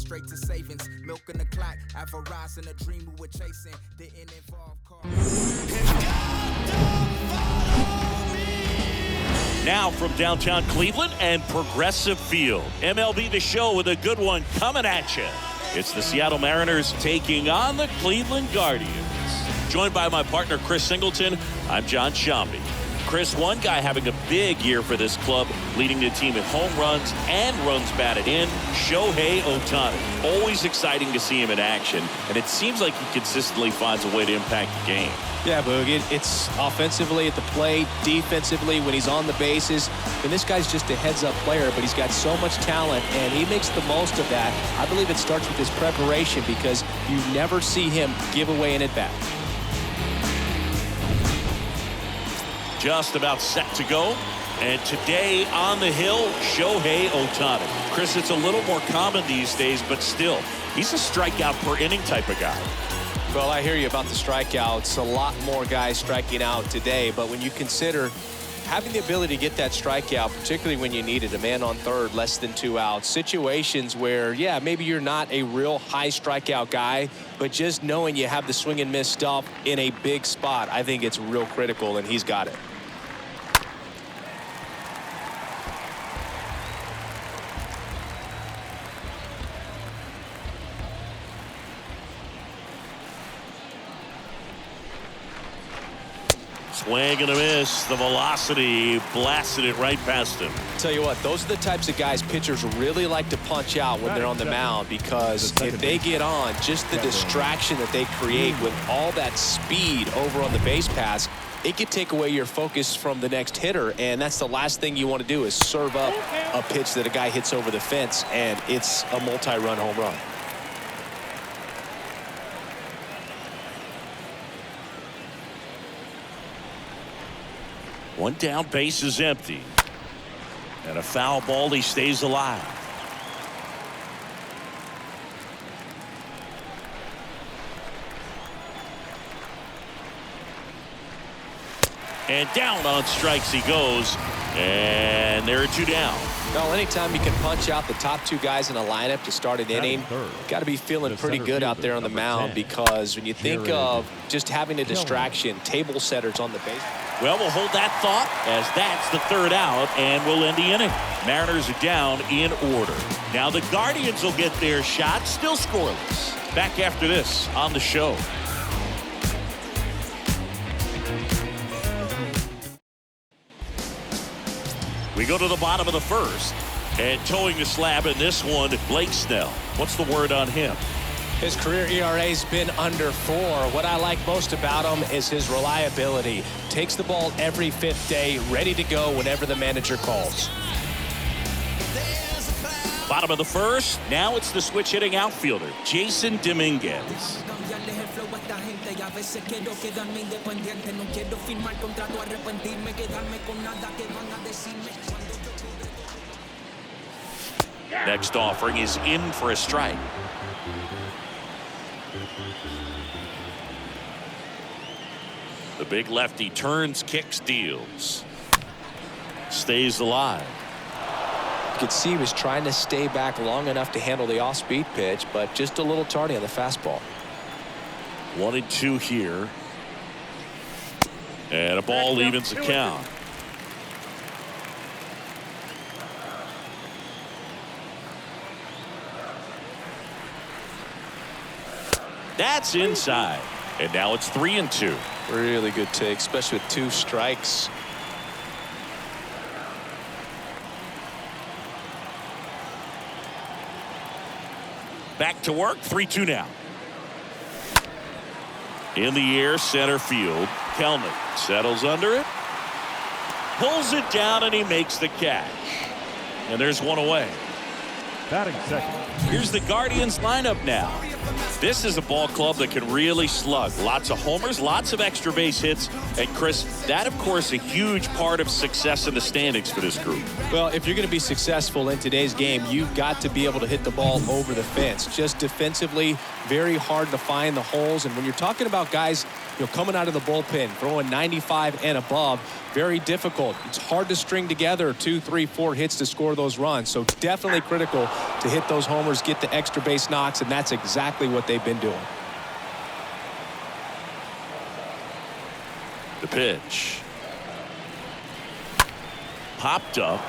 straight to savings. Milking the clock, advertising a dream we were chasing. Didn't involve cars. Now from downtown Cleveland and Progressive Field. MLB The Show with a good one coming at you. It's the Seattle Mariners taking on the Cleveland Guardians. Joined by my partner, Chris Singleton, I'm John Shambi. Chris, one guy having a big year for this club, leading the team in home runs and runs batted in, Shohei Ohtani. Always exciting to see him in action, and it seems like he consistently finds a way to impact the game. Yeah, Boog, it's offensively at the plate, defensively when he's on the bases. And this guy's just a heads-up player, but he's got so much talent, and he makes the most of that. I believe it starts with his preparation because you never see him give away an at-bat. Just about set to go. And today on the hill, Shohei Ohtani. Chris, it's a little more common these days, but still, he's a strikeout per inning type of guy. Well, I hear you about the strikeouts. A lot more guys striking out today, but when you consider having the ability to get that strikeout, particularly when you need it, a man on third, less than 2 outs, situations where, yeah, maybe you're not a real high strikeout guy, but just knowing you have the swing and miss stuff in a big spot, I think it's real critical, and he's got it. Swing and a miss. The velocity blasted it right past him. Tell you what, those are the types of guys pitchers really like to punch out when they're on the mound, because if they get on, just the distraction that they create with all that speed over on the base pass, it could take away your focus from the next hitter, and that's the last thing you want to do is serve up a pitch that a guy hits over the fence, and it's a multi-run home run. One down, base is empty. And a foul ball, he stays alive. And down on strikes he goes. And there are 2 down. Well, anytime you can punch out the top 2 guys in a lineup to start an inning, got to be feeling pretty good out there on the mound, because when you think of just having a distraction, table setters on the base. Well, we'll hold that thought as that's the 3rd out, and we'll end the inning. Mariners are down in order. Now the Guardians will get their shot, still scoreless. Back after this on the show. We go to the bottom of the 1st, and towing the slab in this one, Blake Snell. What's the word on him? His career ERA's been under 4. What I like most about him is his reliability. Takes the ball every 5th day, ready to go whenever the manager calls. Bottom of the 1st. Now it's the switch hitting outfielder, Jason Dominguez. Next offering is in for a strike. The big lefty turns, kicks, deals. Stays alive. You could see he was trying to stay back long enough to handle the off-speed pitch, but just a little tardy on the fastball. 1-2 here. And a ball evens the count. That's inside. And now it's 3-2. Really good take, especially with 2 strikes. Back to work, 3-2 now. In the air, center field. Kelman settles under it. Pulls it down, and he makes the catch. And there's one away. Batting second. Here's the Guardians lineup now. This is a ball club that can really slug. Lots of homers, lots of extra base hits. And Chris, that of course a huge part of success in the standings for this group. Well, if you're going to be successful in today's game, you've got to be able to hit the ball over the fence. Just defensively, very hard to find the holes. And when you're talking about guys, coming out of the bullpen, throwing 95 and above, very difficult. It's hard to string together 2, 3, 4 hits to score those runs. So definitely critical to hit those homers, get the extra base knocks, and that's exactly what they've been doing. The pitch. Popped up.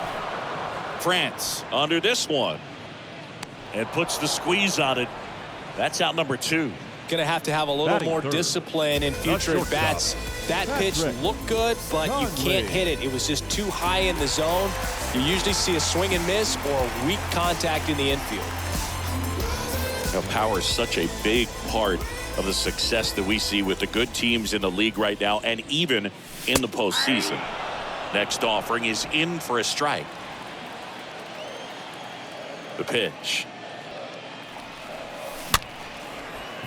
France under this one. And puts the squeeze on it. That's out number 2. Going to have a little Batting more third. discipline in future Shortstop. at-bats. That pitch Patrick looked good, but you can't Conley. hit it. It was just too high in the zone. You usually see a swing and miss or weak contact in the infield. Now, power is such a big part of the success that we see with the good teams in the league right now and even in the postseason. Next offering is in for a strike. The pitch.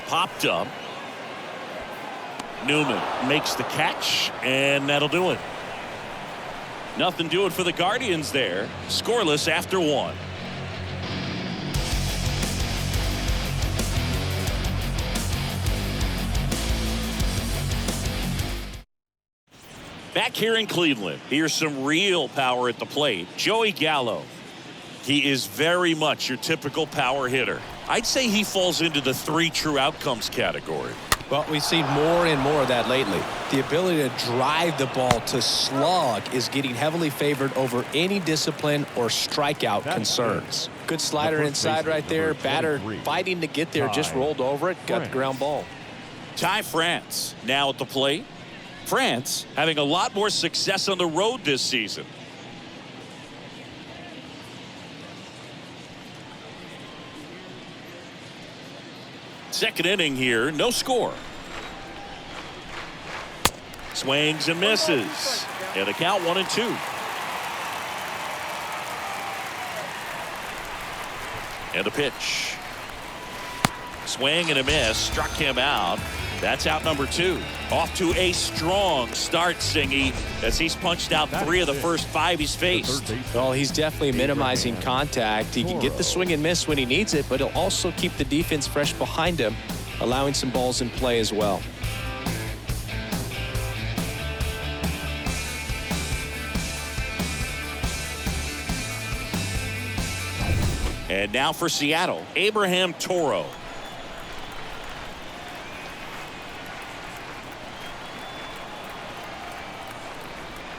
Popped up. Newman makes the catch, and that'll do it. Nothing doing for the Guardians there. Scoreless after 1. Back here in Cleveland, here's some real power at the plate. Joey Gallo. He is very much your typical power hitter. I'd say he falls into the 3 true outcomes category. Well, we've seen more and more of that lately. The ability to drive the ball to slug is getting heavily favored over any discipline or strikeout concerns. Good slider first inside baseman, right there. number Batter 23. fighting to get there, just Ty rolled over it, got the France. ground ball. Ty France now at the plate. France having a lot more success on the road this season. Second inning here, no score. Swings and misses. And the count 1-2. And a pitch. Swing and a miss. Struck him out. That's out number 2. Off to a strong start, Singy, as he's punched out 3 of the first 5 he's faced. Well, he's definitely minimizing contact. He can get the swing and miss when he needs it, but he'll also keep the defense fresh behind him, allowing some balls in play as well. And now for Seattle, Abraham Toro.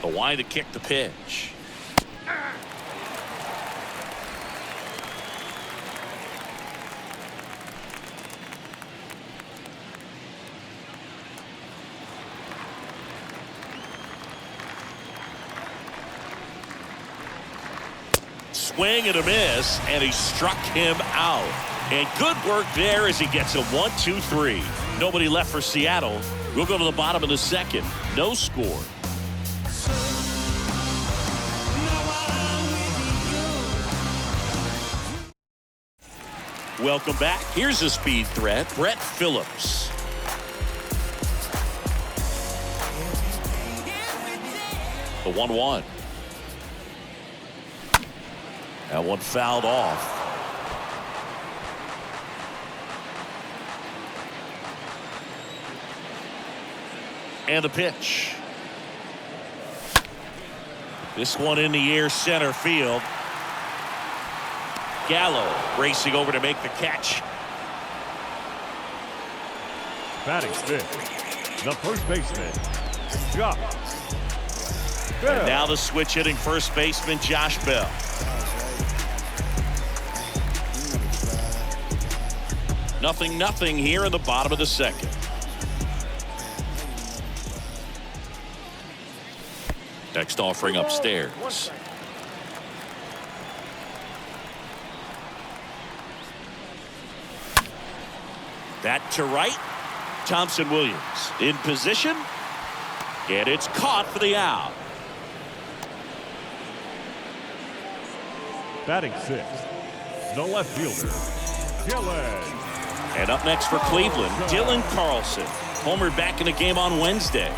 The wind to kick the pitch. Swing and a miss, and he struck him out. And good work there as he gets a 1-2-3. Nobody left for Seattle. We'll go to the bottom of the second. No score. Welcome back. Here's a speed threat, Brett Phillips. The 1-1. That one fouled off. And the pitch. This one in the air, center field. Gallo racing over to make the catch. Batting fifth, the first baseman, Josh Bell. And now the switch hitting first baseman, Josh Bell. Nothing here in the bottom of the second. Next offering upstairs. That to right. Thompson Williams in position. And it's caught for the out. Batting sixth, the left fielder, Dylan. And up next for Cleveland, Dylan Carlson. Homered back in the game on Wednesday.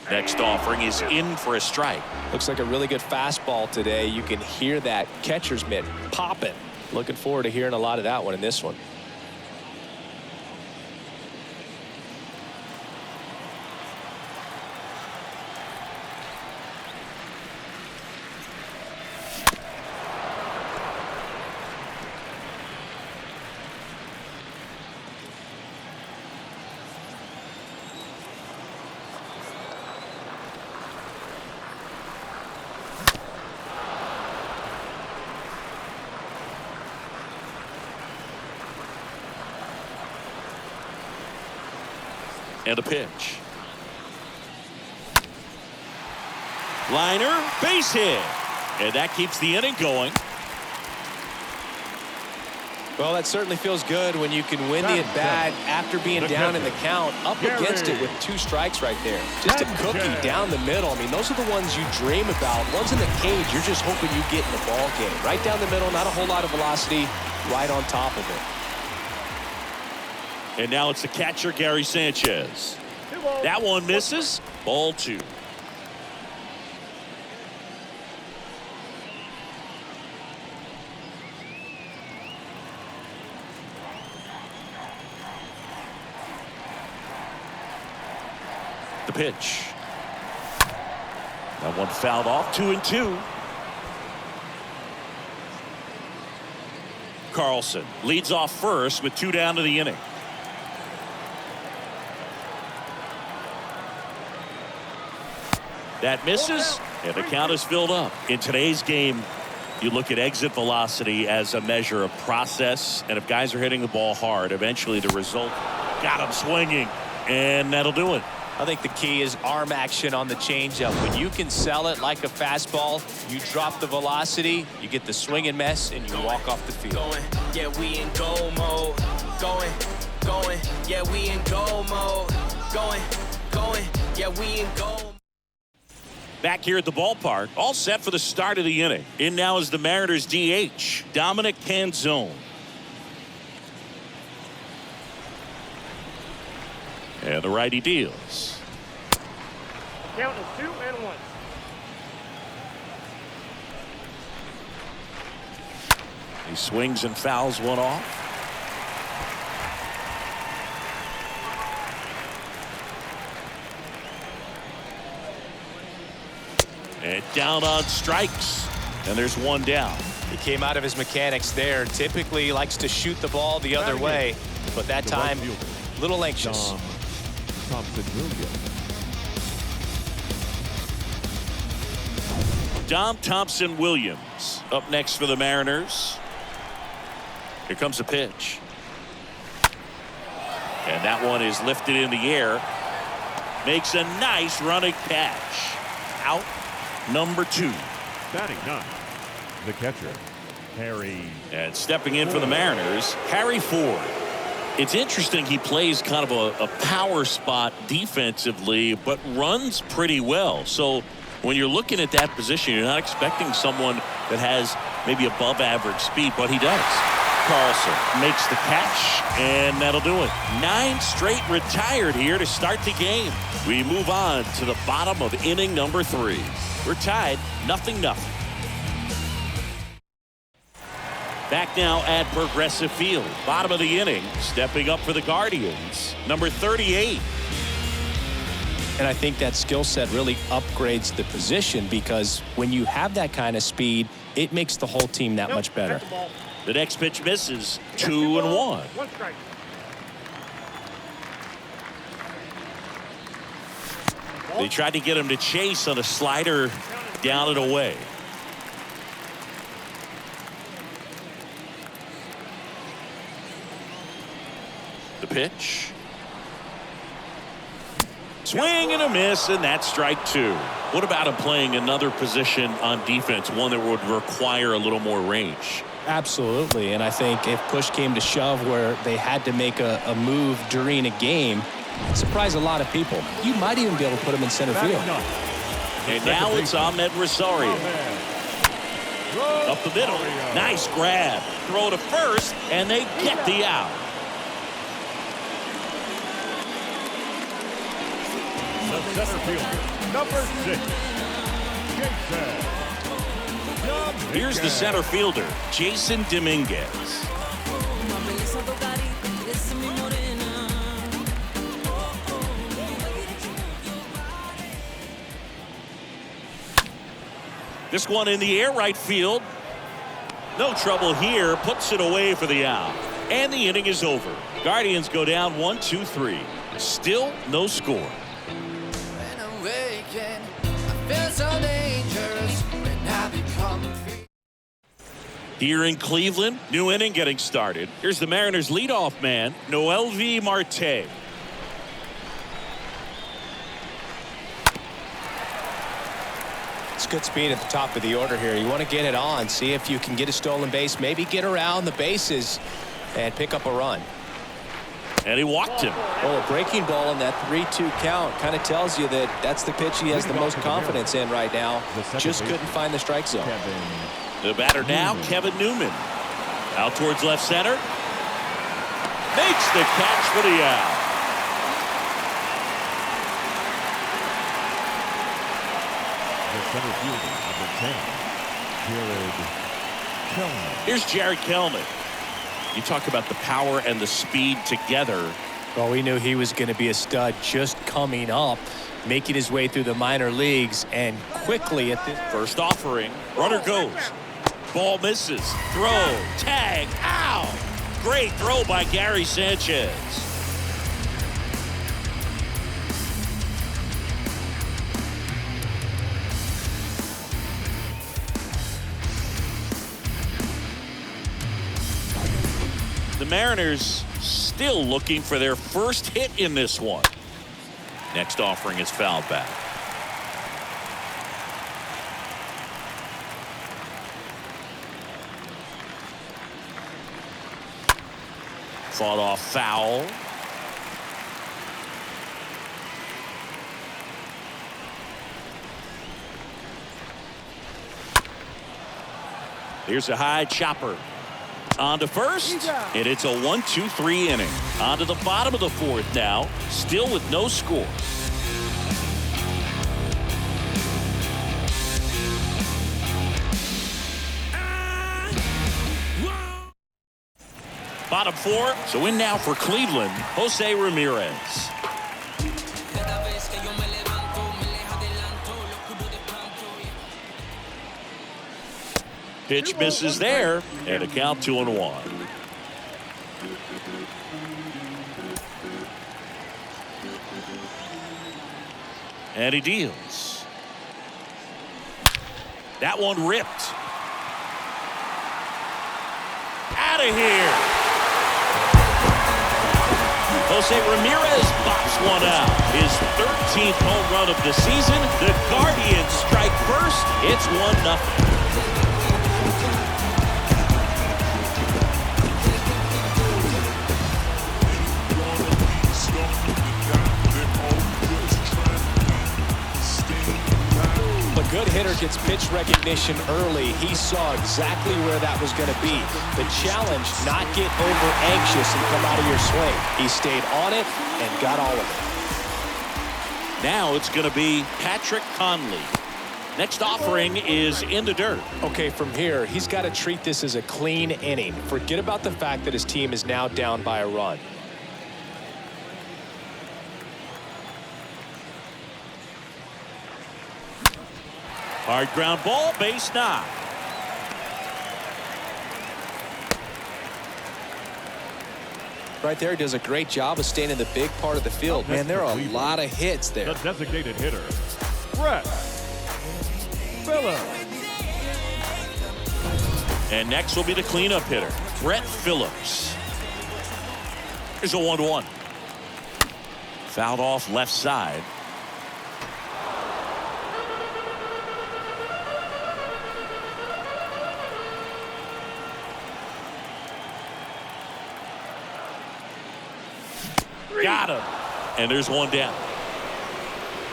Next offering is in for a strike. Looks like a really good fastball today. You can hear that catcher's mitt popping. Looking forward to hearing a lot of that one in this one. And the pitch. Liner, base hit. And that keeps the inning going. Well, that certainly feels good when you can win the at-bat after being down in the count, up against it with 2 strikes right there. Just a cookie down the middle. I mean, those are the ones you dream about. Ones in the cage, you're just hoping you get in the ball game. Right down the middle, not a whole lot of velocity, right on top of it. And now it's the catcher, Gary Sanchez. That one misses. Ball 2. The pitch. That one fouled off. 2-2. Carlson leads off first with 2 down to the inning. That misses, and the count is filled up. In today's game, you look at exit velocity as a measure of process, and if guys are hitting the ball hard, eventually the result got them swinging, and that'll do it. I think the key is arm action on the changeup. When you can sell it like a fastball, you drop the velocity, you get the swing and miss, and you walk off the field. Going, yeah, we in goal mode. Going, yeah, we in goal mode. Going, yeah, we in goal mode. Back here at the ballpark, all set for the start of the inning. In now is the Mariners DH, Dominic Canzone. And the righty deals. Count is 2-1. He swings and fouls one off. And down on strikes. And there's one down. He came out of his mechanics there. Typically he likes to shoot the ball the other way, but that time a little anxious. Dom Thompson Williams up next for the Mariners. Here comes a pitch. And that one is lifted in the air. Makes a nice running catch. Out number 2. Batting 9, the catcher, Harry. And stepping in for the Mariners, Harry Ford. It's interesting, he plays kind of a power spot defensively, but runs pretty well. So when you're looking at that position, you're not expecting someone that has maybe above average speed, but he does. Carlson makes the catch, and that'll do it. 9 straight retired here to start the game. We move on to the bottom of inning number 3. We're tied 0-0. Back now at Progressive Field. Bottom of the inning. Stepping up for the Guardians. Number 38. And I think that skill set really upgrades the position, because when you have that kind of speed, it makes the whole team that much better. The next pitch misses. 2-1. 1 strike. They tried to get him to chase on a slider down and away. The pitch. Swing and a miss, and that's strike 2. What about him playing another position on defense, one that would require a little more range? Absolutely, and I think if push came to shove where they had to make a move during a game, surprise a lot of people. You might even be able to put him in center field. And now it's Ahmed Rosario. Up the middle. Nice grab. Throw to first, and they get the out. The center fielder, number 6, Jason. Here's the center fielder, Jason Dominguez. This one in the air, right field. No trouble here. Puts it away for the out. And the inning is over. Guardians go down 1-2-3. Still no score. When I'm waking, I feel so dangerous when I become free. Here in Cleveland, new inning getting started. Here's the Mariners leadoff man, Noelvi Marte. good speed at the top of the order here. You want to get it on, see if you can get a stolen base, maybe get around the bases and pick up a run. And he walked him. Well, a breaking ball on that 3-2 count kind of tells you that that's the pitch he has the most confidence in right now. Just couldn't find the strike zone. The batter now, Kevin Newman. Out towards left center. Makes the catch for the out. The center fielder, number 10, Jared Kellman. Here's Jared Kellman. You talk about the power and the speed together. Well, we knew he was going to be a stud just coming up, making his way through the minor leagues, and quickly at this First offering. Runner goes. Ball misses. Throw. Tag. Ow! Great throw by Gary Sanchez. The Mariners still looking for their first hit in this one. Next offering is fouled back. Fought off foul. Here's a high chopper. On to first, and it's a 1-2-3 inning. On to the bottom of the fourth now, still with no score. Bottom four, so in now for Cleveland, Jose Ramirez. Pitch misses there, and a count 2-1. And he deals. That one ripped. Out of here. Jose Ramirez bops one out. His 13th home run of the season. The Guardians strike first. It's 1-0. good hitter gets pitch recognition early. He saw exactly where that was going to be. The challenge, not get over anxious and come out of your swing. He stayed on it and got all of it. Now it's going to be Patrick Conley. Next offering is in the dirt. Okay, from here, he's got to treat this as a clean inning. Forget about the fact that his team is now down by a run. Hard ground ball, base knock. Right there, does a great job of staying in the big part of the field. Man, there are a lot of hits there. The designated hitter, Brett Phillips. And next will be the cleanup hitter, Brett Phillips. Here's a 1-1. Fouled off left side. Got him. And there's one down.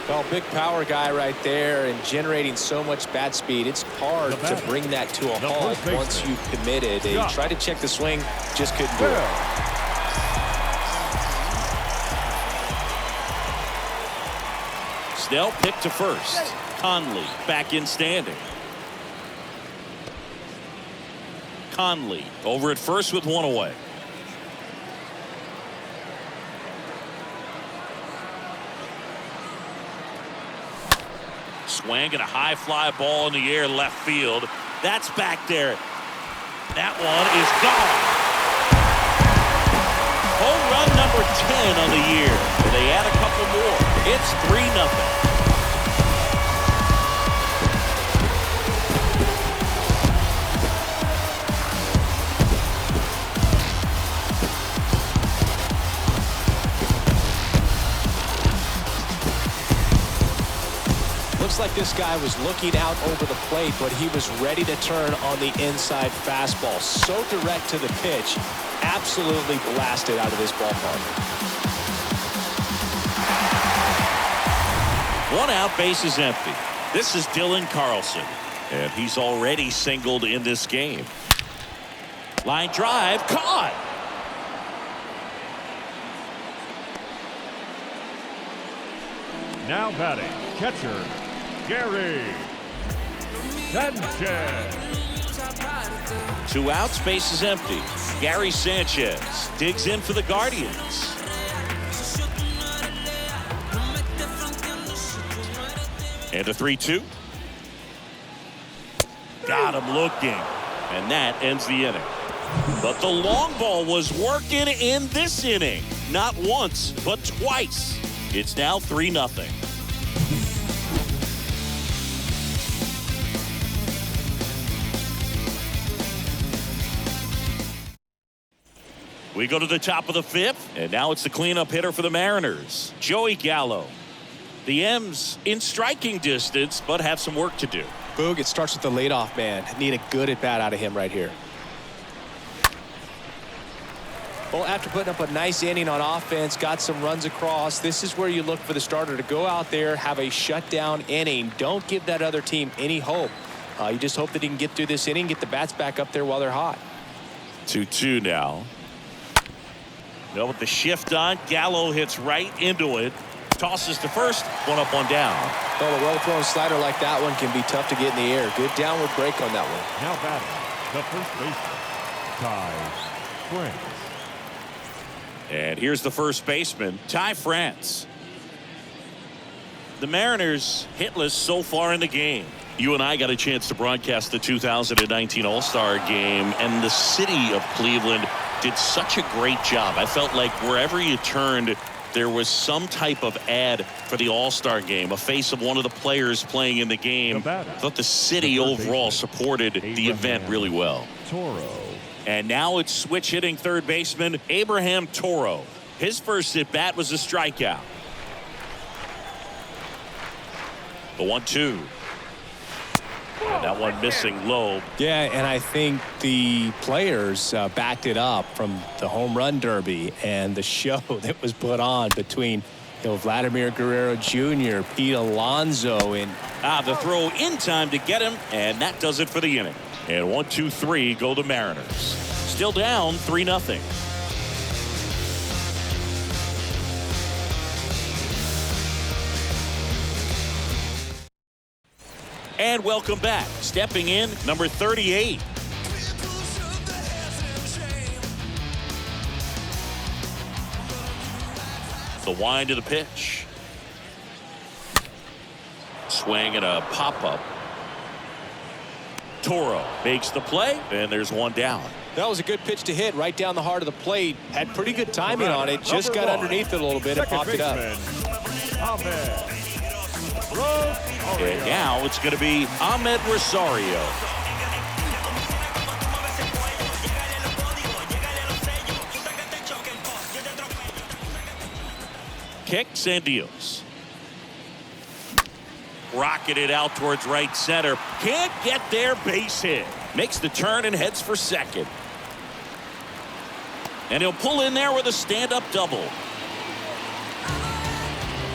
Well, big power guy right there and generating so much bat speed. It's hard to bring that to a halt once you've committed. He tried to check the swing, just couldn't do it. Snell picked to first. Conley back in standing. Conley over at first with one away. Swing and a high fly ball in the air left field. That's back there. That one is gone. Home run number 10 on the year. They add a couple more. It's 3-0. Looks like this guy was looking out over the plate, but he was ready to turn on the inside fastball. So direct to the pitch. Absolutely blasted out of this ballpark. 1 out, base is empty. This is Dylan Carlson, and he's already singled in this game. Line drive, caught. Now batting, catcher, Gary Sanchez. 2 outs, base is empty. Gary Sanchez digs in for the Guardians. And a 3-2. Got him looking. And that ends the inning. But the long ball was working in this inning. Not once, but twice. It's now 3-0. We go to the top of the 5th, and now it's the cleanup hitter for the Mariners, Joey Gallo. The M's in striking distance, but have some work to do. Boog, it starts with the leadoff man. Need a good at-bat out of him right here. Well, after putting up a nice inning on offense, got some runs across, this is where you look for the starter to go out there, have a shutdown inning. Don't give that other team any hope. You just hope that he can get through this inning, get the bats back up there while they're hot. 2-2 now. Now with the shift on, Gallo hits right into it. Tosses to first, 1 up, 1 down. Well, a well-thrown slider like that one can be tough to get in the air. Good downward break on that one. Now batting, the first baseman, Ty France. And here's the first baseman, Ty France. The Mariners hitless so far in the game. You and I got a chance to broadcast the 2019 All-Star Game, and the city of Cleveland did such a great job. I felt like wherever you turned, there was some type of ad for the All-Star Game, a face of one of the players playing in the game. I thought the city overall supported the event really well. Toro. And now it's switch hitting third baseman Abraham Toro. His first at bat was a strikeout. The 1-2. And that one missing low. Yeah, and I think the players backed it up from the home run derby and the show that was put on between Vladimir Guerrero Jr., Pete Alonso, and the throw in time to get him, and that does it for the inning. And 1-2-3 go the Mariners. Still down 3-0. And welcome back. Stepping in, number 38. The wind of the pitch. Swing and a pop-up. Toro makes the play, and there's 1 down. that was a good pitch to hit right down the heart of the plate. Had pretty good timing on it. Just got underneath it a little bit and popped it up. And now it's going to be Ahmed Rosario. Kicks and deals. Rocketed out towards right center. Can't get there, base hit. Makes the turn and heads for second. And he'll pull in there with a stand-up double.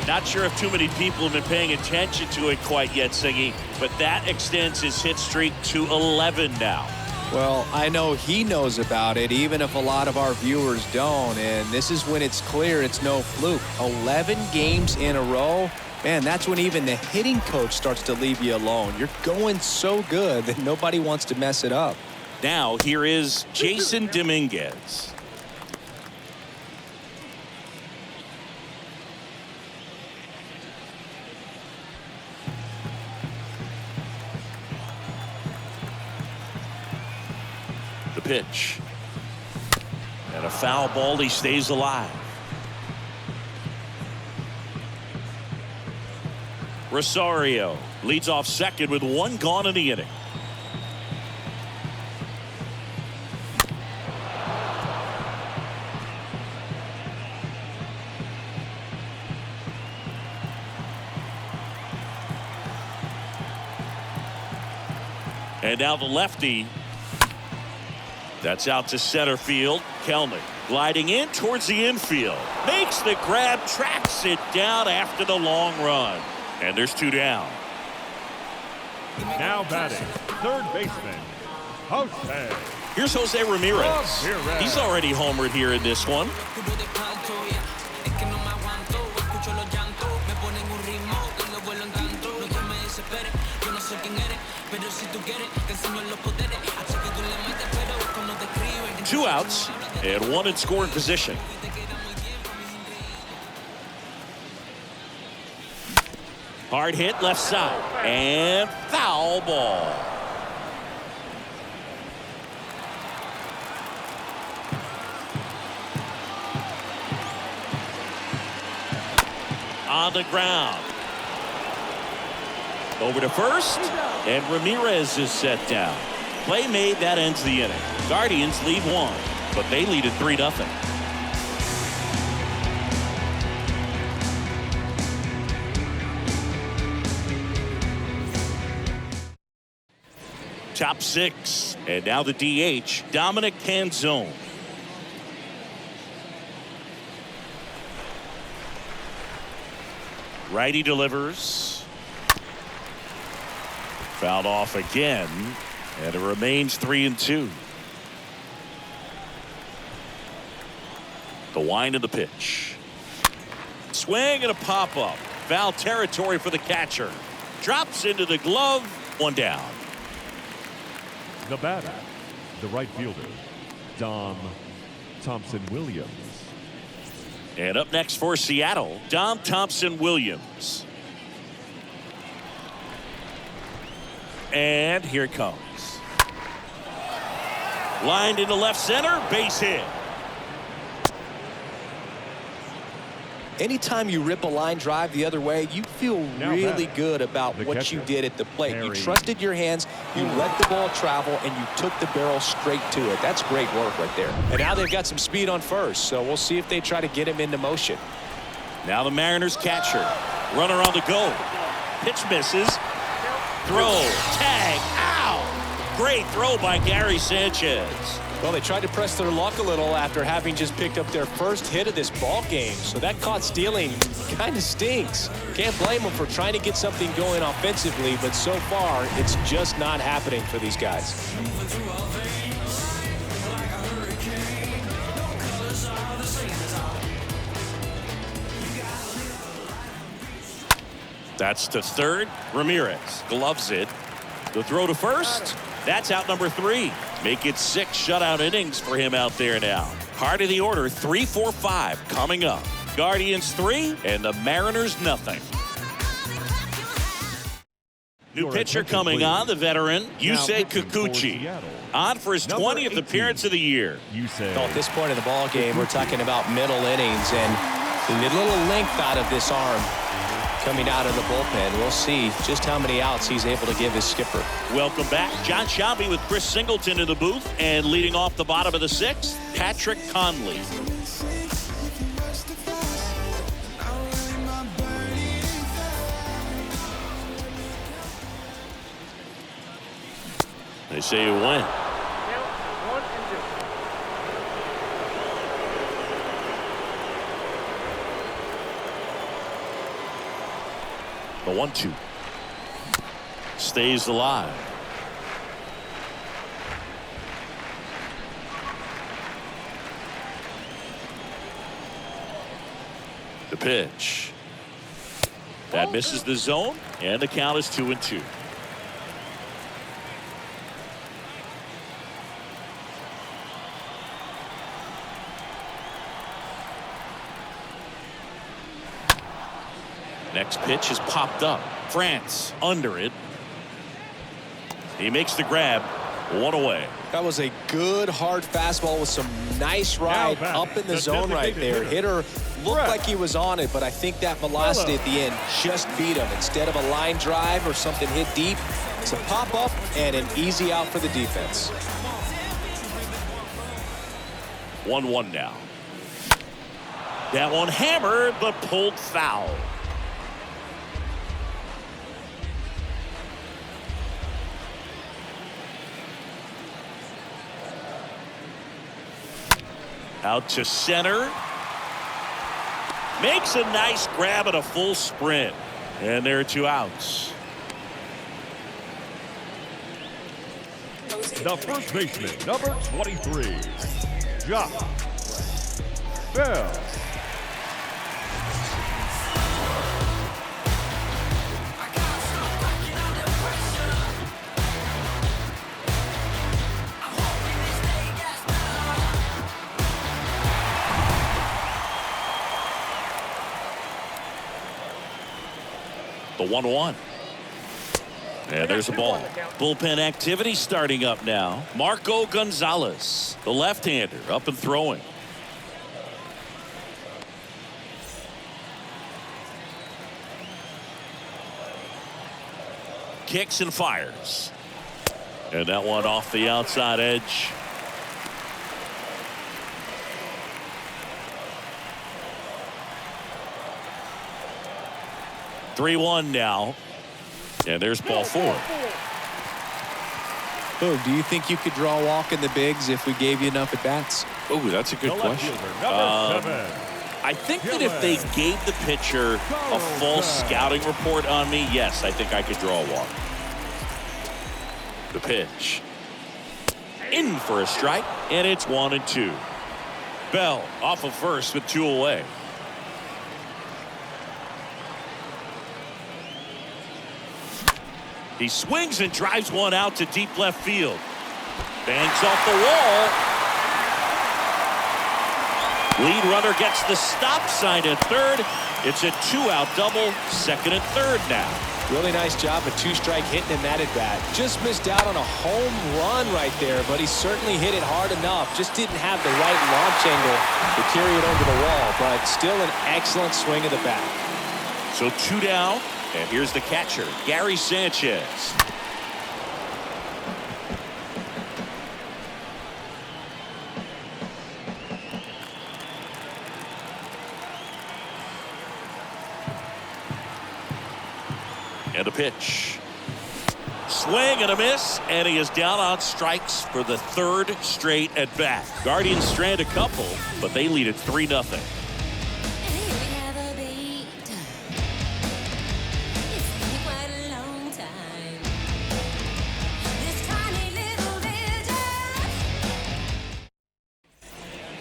Not sure if too many people have been paying attention to it quite yet, Siggy, but that extends his hit streak to 11 now. Well, I know he knows about it, even if a lot of our viewers don't. And this is when it's clear it's no fluke. 11 games in a row. Man, that's when even the hitting coach starts to leave you alone. You're going so good that nobody wants to mess it up. Now, here is Jason Dominguez. The pitch. And a foul ball, he stays alive. Rosario leads off second with one gone in the inning. And now the lefty. That's out to center field. Kelnick gliding in towards the infield. Makes the grab, tracks it down after the long run. And there's 2 down. Now batting, third baseman, Jose. Here's Jose Ramirez. He's already homered here in this one. Two outs and one in scoring position. Hard hit left side and foul ball. On the ground. Over to first, and Ramirez is set down. Play made, that ends the inning. Guardians lead 1, but they lead at 3-0. Top 6, and now the DH, Dominic Canzone. Righty delivers. Fouled off again, and it remains 3-2. The wind of the pitch. Swing and a pop-up. Foul territory for the catcher. Drops into the glove. 1 down. The batter, the right fielder, Dom Thompson-Williams. And up next for Seattle, Dom Thompson-Williams. And here it comes. Lined into left center, base hit. Anytime you rip a line drive the other way, you feel really good about what you did at the plate. You trusted your hands, you let the ball travel, and you took the barrel straight to it. That's great work right there. And now they've got some speed on first, so we'll see if they try to get him into motion. Now the Mariners catcher. Runner on the go. Pitch misses. Throw. Tag. Ow! Great throw by Gary Sanchez. Well, they tried to press their luck a little after having just picked up their first hit of this ball game. So that caught stealing kind of stinks. Can't blame them for trying to get something going offensively, but so far it's just not happening for these guys. That's to third. Ramirez gloves it. The throw to first. That's out number 3. Make it 6 shutout innings for him out there now. Heart of the order, 3, 4, 5 coming up. Guardians 3 and the Mariners nothing. New pitcher coming on, the veteran, Yusei Kikuchi. On for his 20th appearance of the year. At this point in the ball game, we're talking about middle innings, and a little length out of this arm coming out of the bullpen. We'll see just how many outs he's able to give his skipper. Welcome back. John Shelby with Chris Singleton in the booth, and leading off the bottom of the 6th, Patrick Conley. They say you win. The 1-2 stays alive. The pitch that misses the zone, and the count is 2-2. Next pitch is popped up. France under it. He makes the grab. 1 away. That was a good hard fastball with some nice ride up in the zone right there. Hitter looked like he was on it, but I think that velocity at the end just beat him. Instead of a line drive or something hit deep, it's a pop up and an easy out for the defense. 1-1 now. That one hammered but pulled foul. Out to center. Makes a nice grab at a full sprint. And there are 2 outs. The first baseman, number 23, Josh Bell. The 1-1. And there's the ball. Bullpen activity starting up now. Marco Gonzalez, the left-hander, up and throwing. Kicks and fires. And that one off the outside edge. (3-1) now. And there's ball 4. Oh, do you think you could draw a walk in the bigs if we gave you enough at bats? Oh, that's a good The left question. fielder, number 7. I think that if they gave the pitcher a false scouting report on me, yes, I think I could draw a walk. The pitch. In for a strike, and it's 1-2. Bell off of first with 2 away. He swings and drives one out to deep left field. Banks off the wall. Lead runner gets the stop sign at third. It's a 2-out double, second and third now. Really nice job, a 2-strike hitting in that at bat. Just missed out on a home run right there, but he certainly hit it hard enough. Just didn't have the right launch angle to carry it over the wall, but still an excellent swing of the bat. So 2 down, and here's the catcher, Gary Sanchez. And a pitch. Swing and a miss, and he is down on strikes for the 3rd straight at bat. Guardians strand a couple, but they lead at 3-0.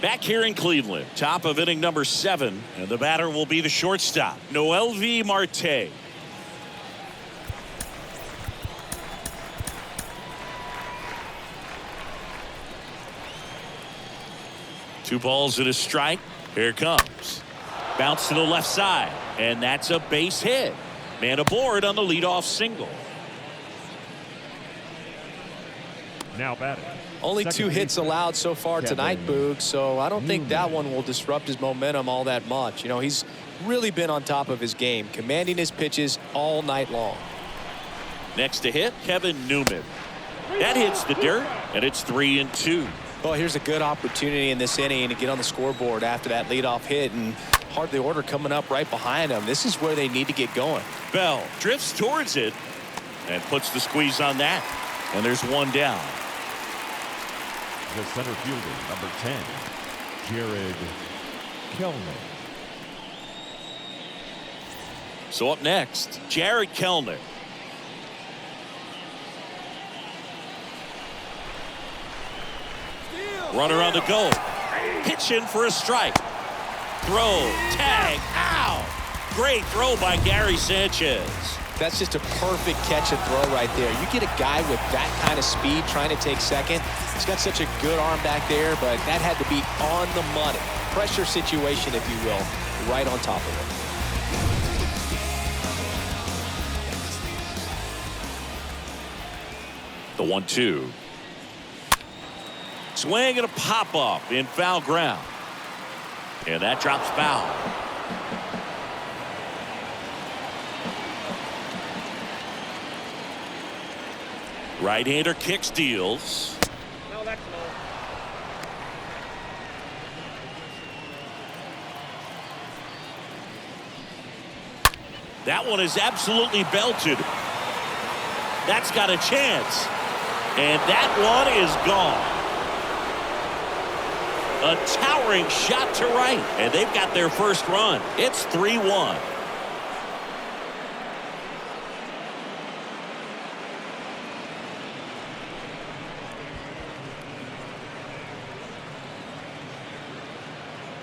Back here in Cleveland, top of inning number 7, and the batter will be the shortstop, Noelvi Marte. Two balls and a strike. Here it comes. Bounce to the left side, and that's a base hit. Man aboard on the leadoff single. Now batting. Only 2 hits allowed so far tonight, Boog, so I don't think that one will disrupt his momentum all that much. You know, he's really been on top of his game, commanding his pitches all night long. Next to hit, Kevin Newman. That hits the dirt, and it's 3-2. Well, here's a good opportunity in this inning to get on the scoreboard after that leadoff hit, and hardly order coming up right behind him. This is where they need to get going. Bell drifts towards it and puts the squeeze on that, and there's 1 down. The center fielder, number 10, Jared Kellner. So up next, Jared Kellner. Runner on the go. Pitch in for a strike. Throw, tag, ow! Great throw by Gary Sanchez. That's just a perfect catch and throw right there. You get a guy with that kind of speed trying to take second. He's got such a good arm back there, but that had to be on the money. Pressure situation, if you will, right on top of it. The 1-2. Swing and a pop-up in foul ground. And that drops foul. Right-hander kicks, deals. No, that's low. That one is absolutely belted. That's got a chance. And that one is gone. A towering shot to right, and they've got their first run. It's 3-1.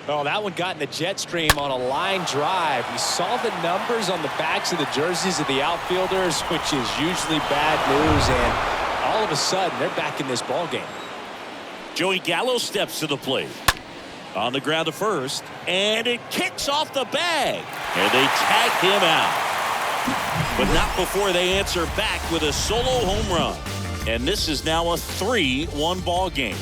Oh, that one got in the jet stream on a line drive. We saw the numbers on the backs of the jerseys of the outfielders, which is usually bad news, and all of a sudden they're back in this ball game. Joey Gallo steps to the plate. On the ground to first, and it kicks off the bag, and they tag him out. But not before they answer back with a solo home run. And this is now a 3-1 ball game.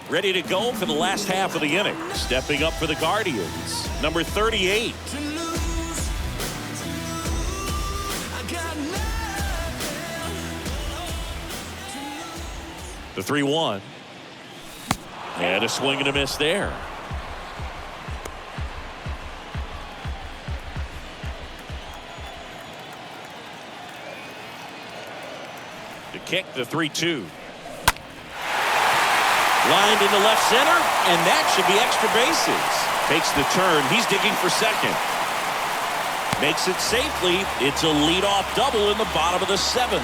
Ready to go for the last half of the inning. Stepping up for the Guardians, number 38. The 3-1. And a swing and a miss there. The kick, the 3-2. Lined into left center, and that should be extra bases. Takes the turn. He's digging for second. Makes it safely. It's a leadoff double in the bottom of the 7th.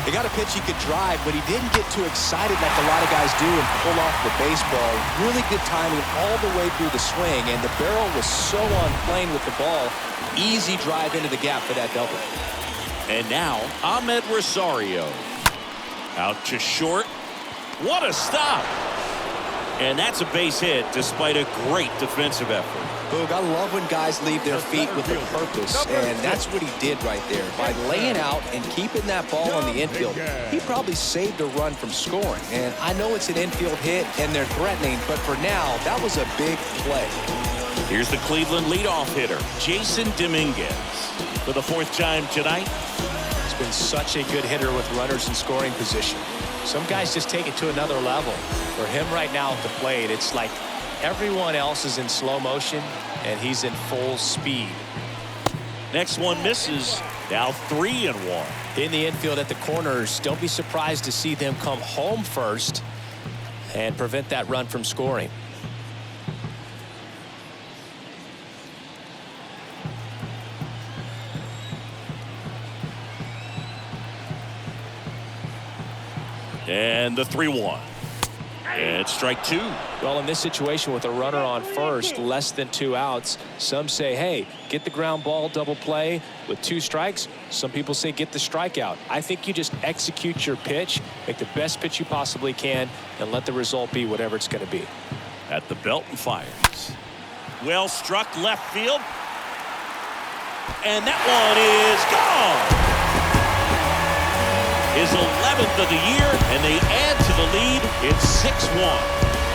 He got a pitch he could drive, but he didn't get too excited like a lot of guys do and pull off the baseball. Really good timing all the way through the swing, and the barrel was so on plane with the ball. Easy drive into the gap for that double. And now, Ahmed Rosario. Out to short. What a stop. And that's a base hit despite a great defensive effort. Boog, I love when guys leave their feet with a purpose, and that's what he did right there. By laying out and keeping that ball on the infield, he probably saved a run from scoring. And I know it's an infield hit, and they're threatening, but for now, that was a big play. Here's the Cleveland leadoff hitter, Jason Dominguez. For the 4th time tonight. He's been such a good hitter with runners in scoring position. Some guys just take it to another level. For him right now at the plate, it's like everyone else is in slow motion, and he's in full speed. Next one misses. Now 3-1. In the infield at the corners, don't be surprised to see them come home first and prevent that run from scoring. And the 3-1. And strike 2. Well, in this situation with a runner on first, less than 2 outs, some say, hey, get the ground ball, double play with 2 strikes. Some people say get the strikeout. I think you just execute your pitch, make the best pitch you possibly can, and let the result be whatever it's going to be. At the belt and fires. Well struck left field. And that one is gone. His 11th of the year, and they add to the lead. It's 6-1.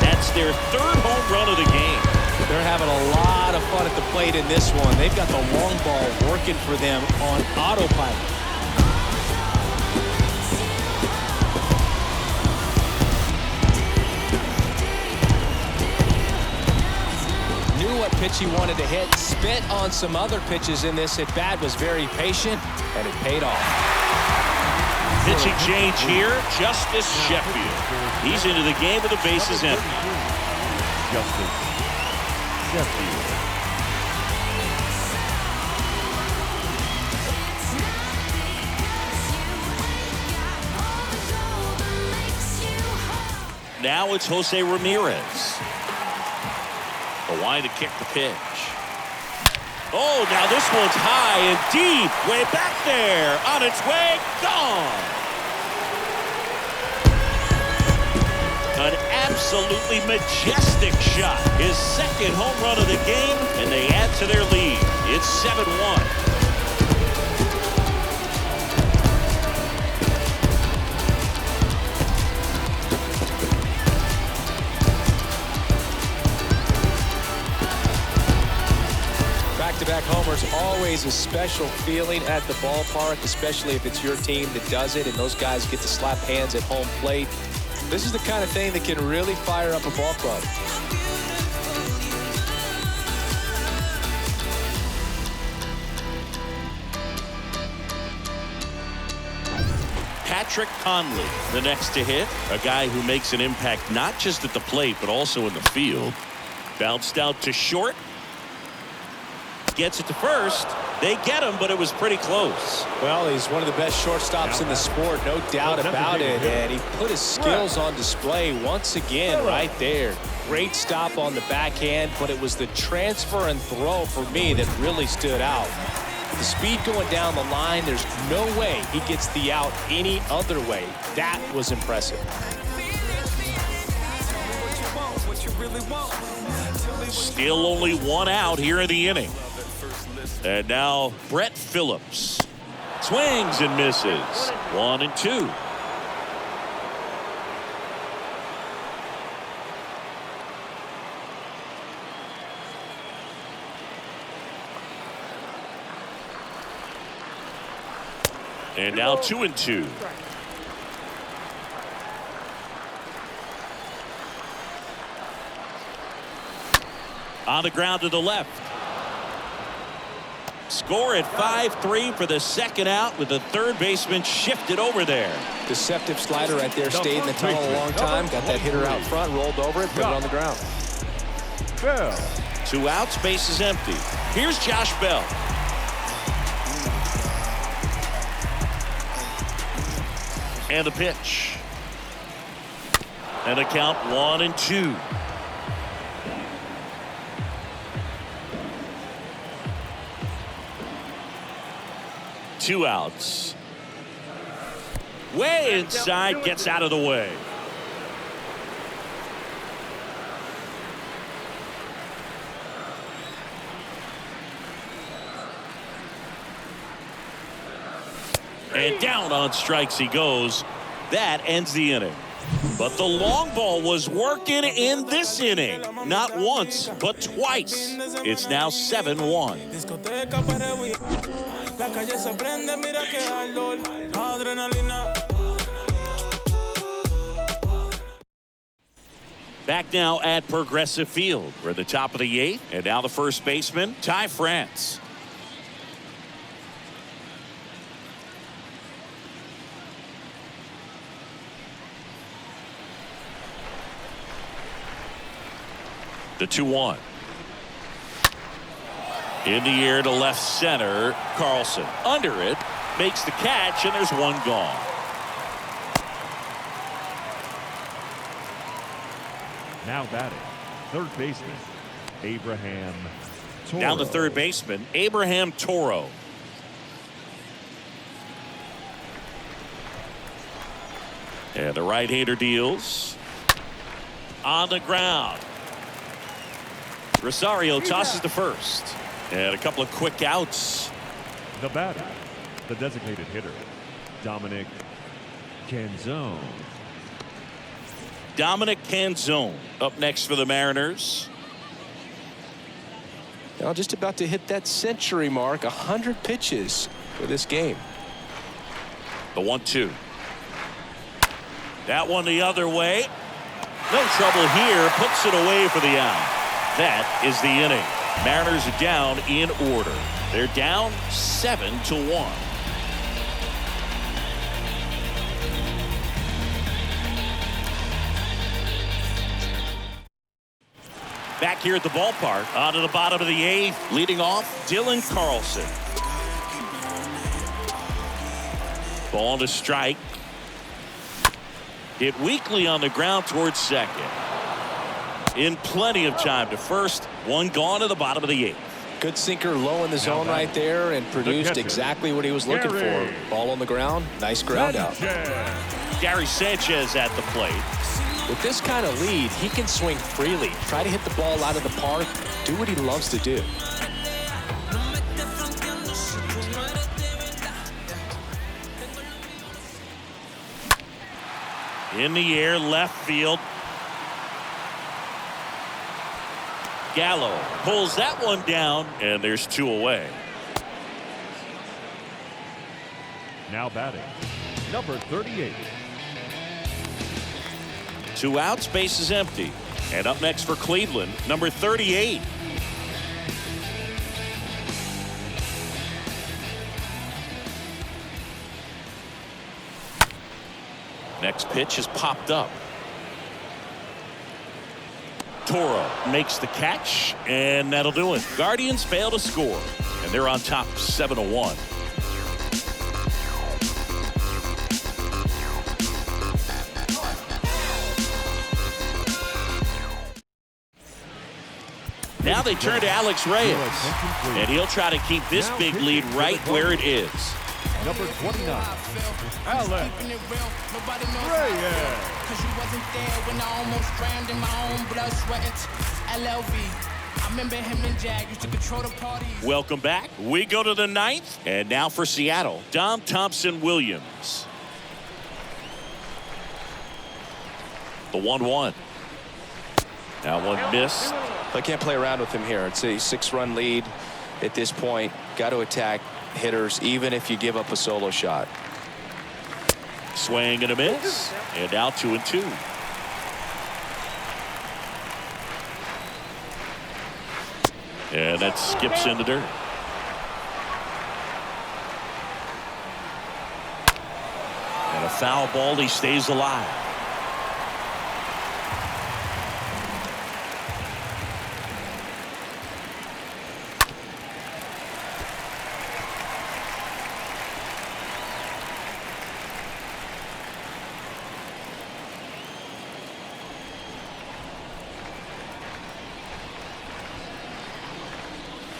That's their 3rd home run of the game. They're having a lot of fun at the plate in this one. They've got the long ball working for them on autopilot. Knew what pitch he wanted to hit. Spent on some other pitches in this at bat. Was very patient, and it paid off. Pitching change here, Justice Sheffield. He's into the game with the bases empty. Justice Sheffield. Now it's Jose Ramirez. The line to kick the pitch. Oh, now this one's high and deep, way back there, on its way, gone. An absolutely majestic shot. His 2nd home run of the game, and they add to their lead. It's 7-1. Back-to-back homers, always a special feeling at the ballpark, especially if it's your team that does it and those guys get to slap hands at home plate. This is the kind of thing that can really fire up a ball club. Patrick Conley, the next to hit. A guy who makes an impact not just at the plate, but also in the field. Bounced out to short. Gets it to first. They get him, but it was pretty close. Well, he's one of the best shortstops in the sport, no doubt about it. And he put his skills on display once again right there. Great stop on the backhand, but it was the transfer and throw for me that really stood out. The speed going down the line, there's no way he gets the out any other way. That was impressive. Still only one out here in the inning. And now Brett Phillips swings and misses. 1-2. And now 2-2. On the ground to the left. Score at 5-3 for the second out with the third baseman shifted over there. Deceptive slider right there. Stayed in the tunnel a long time. Got that hitter out front. Rolled over it. Put it on the ground. Bell. 2 outs. Base is empty. Here's Josh Bell. And the pitch. And a count 1-2. Two outs. Way inside, gets out of the way. And down on strikes he goes. That ends the inning. But the long ball was working in this inning. Not once, but twice. It's now 7-1. La calle se prende, mira que ardor, adrenalina. Back now at Progressive Field. We're at the top of the 8th. And now the first baseman, Ty France. The 2-1. In the air to left center, Carlson. Under it, makes the catch, and there's one gone. Now batting, third baseman, Abraham Toro. Down the third baseman, Abraham Toro. And the right-hander deals. On the ground. Rosario tosses to first. And a couple of quick outs. The batter, the designated hitter, Dominic Canzone. Dominic Canzone up next for the Mariners. Now just about to hit that century mark, 100 pitches for this game. The 1-2. That one the other way. No trouble here. Puts it away for the out. That is the inning. Mariners are down in order. They're down 7-1. Back here at the ballpark, on to the bottom of the 8th, leading off Dylan Carlson. Ball to strike. Hit weakly on the ground towards second. In plenty of time to first. One gone to the bottom of the 8th. Good sinker low in the zone right there and produced exactly what he was looking for. Ball on the ground. Nice ground out. Gary Sanchez at the plate. With this kind of lead, he can swing freely. Try to hit the ball out of the park. Do what he loves to do. In the air, left field. Gallo pulls that one down, and there's 2 away. Now batting, number 38. 2 outs, base is empty. And up next for Cleveland, number 38. Next pitch is popped up. Toro makes the catch, and that'll do it. Guardians fail to score, and they're on top 7-1. Now they turn to Alex Reyes, and he'll try to keep this big lead right where it is. Number 29, Alex Reyes. Cause you wasn't there when I almost drowned in my own blood, sweat. LLV. I remember him and Jag used to control the parties. Welcome back. We go to the 9th, and now for Seattle, Dom Thompson-Williams. The 1-1. That one missed. I can't play around with him here. It's a 6-run lead at this point. Got to attack hitters, even if you give up a solo shot. Swing and a miss, and now 2-2. And that skips in the dirt. And a foul ball, he stays alive.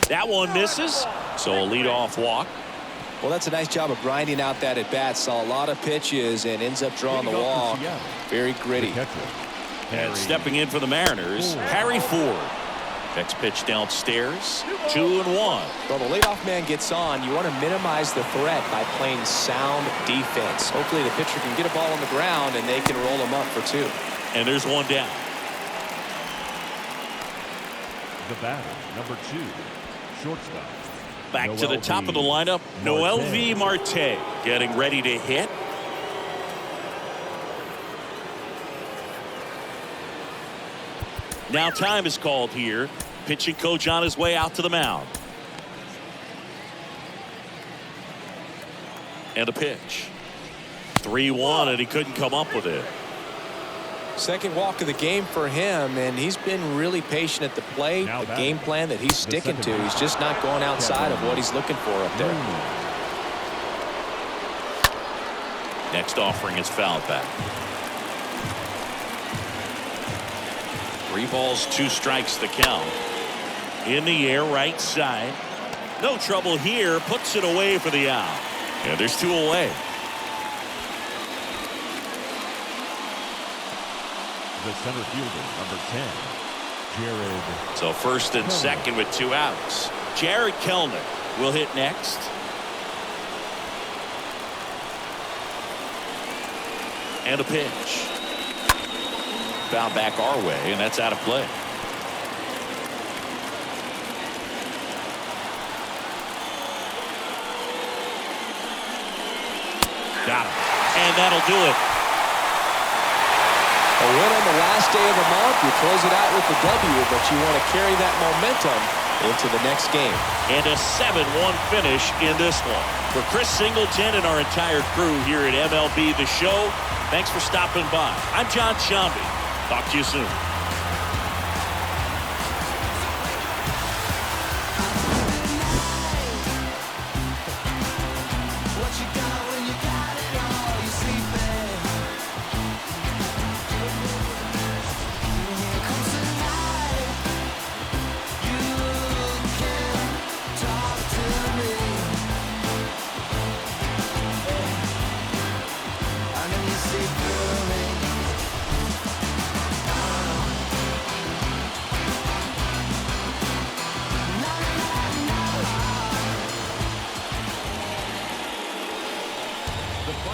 That one misses, so a leadoff walk. Well, that's a nice job of grinding out that at bat. Saw a lot of pitches and ends up drawing the walk. Very gritty. And stepping in for the Mariners, Harry Ford. Next pitch downstairs, 2-1. Well, the leadoff man gets on. You want to minimize the threat by playing sound defense. Hopefully the pitcher can get a ball on the ground and they can roll him up for 2. And there's one down. The batter, number 2, shortstop. Back to the top of the lineup, Noelvi Marte getting ready to hit. Now time is called here. Pitching coach on his way out to the mound. And a pitch. 3-1, and he couldn't come up with it. Second walk of the game for him, and he's been really patient at the plate. A game plan that he's sticking to. He's just not going outside of what he's looking for up there. Next offering is fouled back. 3 balls, 2 strikes the count. In the air, right side. No trouble here. Puts it away for the out. And there's 2 away. The center fielder, number 10, Jared. So first and second with 2 outs. Jared Kelenic will hit next. And a pitch. Foul back our way, and that's out of play. Got him. And that'll do it. A win on the last day of the month. You close it out with the W, but you want to carry that momentum into the next game. And a 7-1 finish in this one. For Chris Singleton and our entire crew here at MLB The Show, thanks for stopping by. I'm John Sciambi. Talk to you soon.